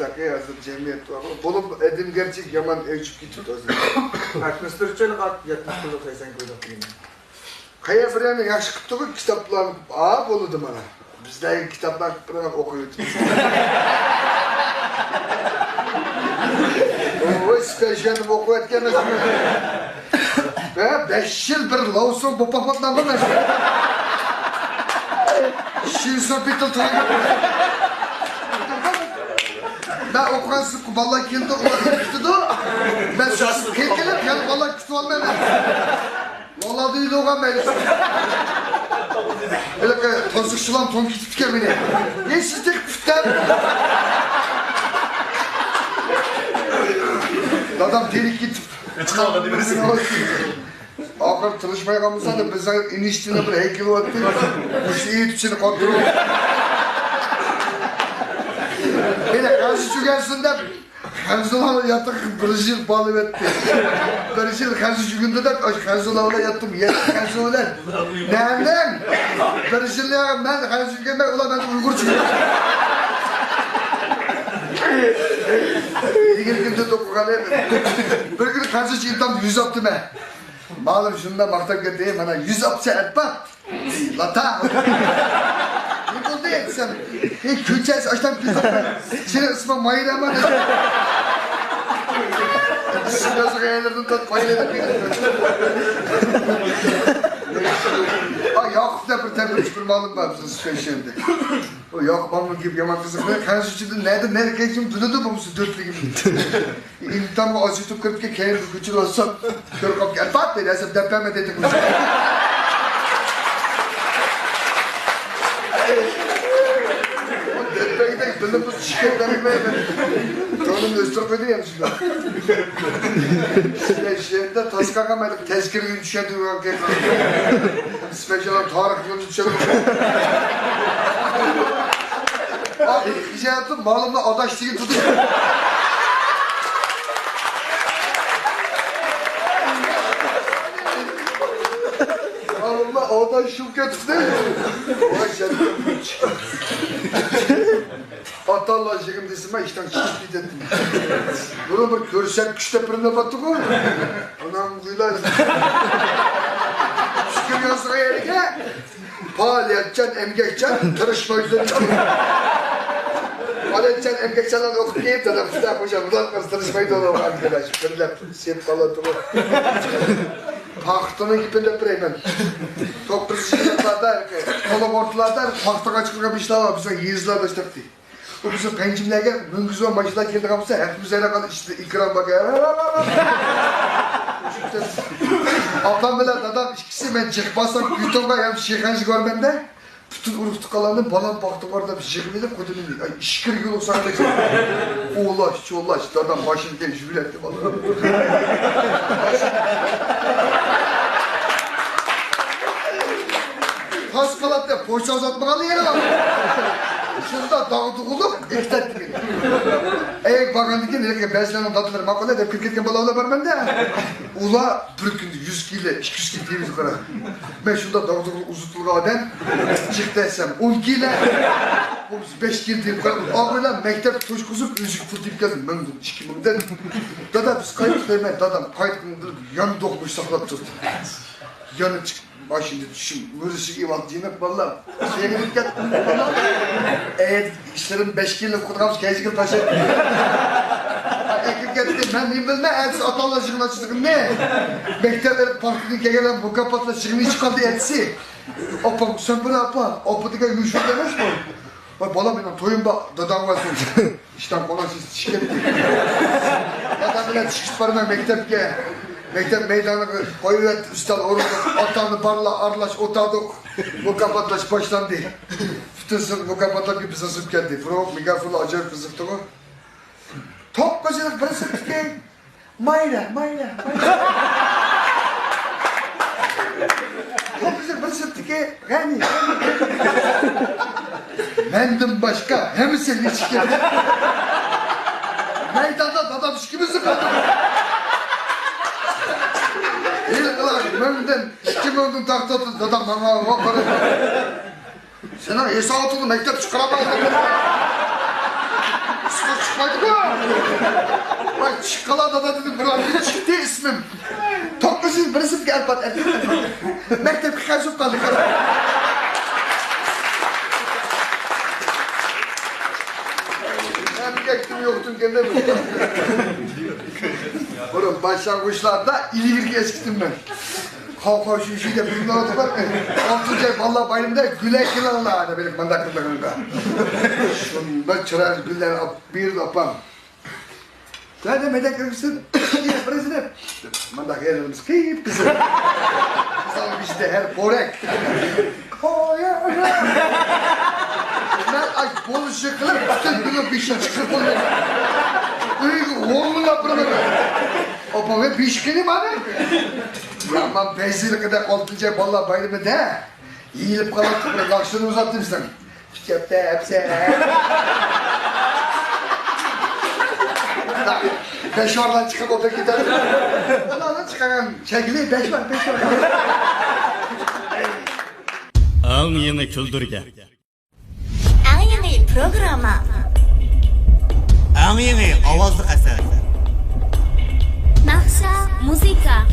takı yazdı cemiyet var. Bulup edim gerçek yaman ölçüp gitti o zaman. 60 Türkçelik at 70 kilo saysan koyduk diyeyim. Kaya freni yaş kıttığı kitaplarını buludu bana. Bizdeki kitaplar bırak okuyorduk. O stajyerim okuyatken ve 5 yıl bir Lawson bu papatlandı mı? Şiirso bitti tanıdım. Ben okuyansın vallahi kendi okuyansın ben sözsüz kelkelip yani vallahi kütü olmayayım. Vallahi değil oğlan beni. Öyle tozlukçulan ton kitip kemini. Ne sizlik küften? Adam delik gitip. Çıkalım değil mi? Akar çalışmaya kalmışsan da bize iniştiğine bir heykeli var değil mi? Bu işte iyi tüçeni kontrol. Böyle karşı çökersin de Kanzola yatık Brezil balı etti. Brezil karşı günde de Kanzola yattım. Yetti Kanzola. Nereden? Brezilya'ya ben karşı günde ulan ben Uygur çıkıyorum. Bir günde dokukalayım. Bir gün karşı çıkıyorum 100 attım he. Malum şundan maktab getireyim bana 100 apça et bak. Lata. Ne oldu ya sen? Külçez açtan külçez. Seni ısma mayına mı? Nasıl kayarladın tat mayına da Ay yok da bir tepmiş bir malım var bizim spesiyelde. O yok mamın gibi yaman kızıklar. Karşı çıktı nerede geçim dunudu bu musun dörtlü gibi. İntan bu acı tutup kırıp ki kendi küçül olsa kırıp gel pat dedi asıl depreme dedik. Depremde dönüp şikayetlerim ben. Tonum üstüne ödeyeyim şimdi. Şehirde tas kakamaydık. Tezkir gün düşerdi. Spesyal tarih gün düşerdi. Abi bir şey yaptım. Malımla adaş diye tutuyor. Malımla adaş şulka tutuyor. Vay canım. Atallah şekim desime işten çıkıp gidelim. Bunu bir görsel güçte birine battık o. Anam kuyular. Şükür yazdığı yerine faaliyetçen, emgekçen, tırışma üzerine. Faaliyetçen, emgekçen'den okup deyip dedim. Fıdak hocam, uzatmaz tırışmayı da olur arkadaş. Birler, sen falan durur. Pahtının ipinde bireymen. Çok bir şirketlerden, kolabortlardan pahtığa çıkılan bir işler var. Bize yiyizler de işte değil. O bizim pencimlerge müngüz ve maçlar geldi kapısa hepimiz öyle kaldı işte ikram bakıyor. Ablam bile adam ikisi ben çıkmazsam yutonga hem şirkancı görmemde bütün uruktu kalanın bana baktım orada bir şirketi kodunu değil. Ay işkir yıl olsa da oğlaş çoğlaş adam başını gel jübil etti valla. Pas kalat ya poğaça uzatmakalı yeri var. Şunda dağıtıkılık ektet gibi. Eğer bakanlıkın nereye bezlenin tatlıları makale de kırketken balağına var de. Ula bir günde 100 kilo, 200 kilo diye yukarı. Ben şunda dağıtıkılık uzutuluk adam çıktı etsem 10 kilo, 5 kilo diye yukarı. Ağıyla mektep çocukuzum üzük fırtıp geldim. Ben de 2000 dedim. Dada biz kayıt vermeyin. Dadam kayıt kındırıp yanı dokmuş saklat tuttu. Yanı çıktı. Bak şimdi düşün, müzisik ivat yemek valla. Şeye gidip gel. Evet, işlerim 5 kilo kudrams gezgin taşı. Ekip gitti, ben diyeyim bilme, elsiz atallah şıkına çıktım ne? Mektepler parkının gelen bu kapatla şıkını çıkardı etsi. Opa, sen böyle apa, opa diye yuşur demiş mi? Bak bana benim toyumda dadam var sonuçta. İşten kolansız şirket değil. Dadam bile çıkış parına mektep gel. Mektep meydanı koyuvet üstel orada atanı barla arlaş otadık bu kapatlaş başlandı. Fütünsün bu kapatla bir pısasıp geldi. Frog megafonu acayip kızıktı o. Top kocalık pısasıp geldi. Mayra. Top kocalık pısasıp geldi. Yani. Mendim başka hem senin içki. Meydanda dadam gibi sıkıldı. Menden kim öldün taktatın dadam bana bakarım. Sana hesaplı mektep çıkaramazdın. söz çıkmadı mı? Bak çikolata'da dedim bırakın çıktı ismim. 901 sınıfga albat erkek. Mektepga qaytib qoldik. Ben gektim yoktum kendime. Oğlum başlangıçlarda İlgir'e eskittim ben. Kalk şu işi de bunlar oturlar mı? Altınca vallahi bayramda güle kılarlar da benim mandaklılarımda. Şunda çırar güller bir lapam. Sen de medek kırmışsın. Prezident. Mandak yerimiz kıyıp kızım. Sana bizde her porek. Koya. Ben ay bol şıkılır. Bütün günü bir şey çıkıp oluyor. Uygu oğluna bırakır. O bana pişkini bana. Aman bezili kadar oltunca vallahi bayramı da. Yiyilip kalan kıbrı lakşını uzattım sen. Çöpte hepsi. Beş oradan çıkıp otur gidelim. Onlardan çıkan çekili beş var. Ang yeni küldürge. Ang yeni programa. Ang yeni ovozli asar. Naqsha muzika.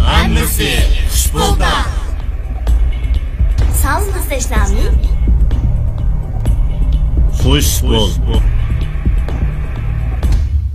Hammasi xushbolda. Sound systemning Xush bol.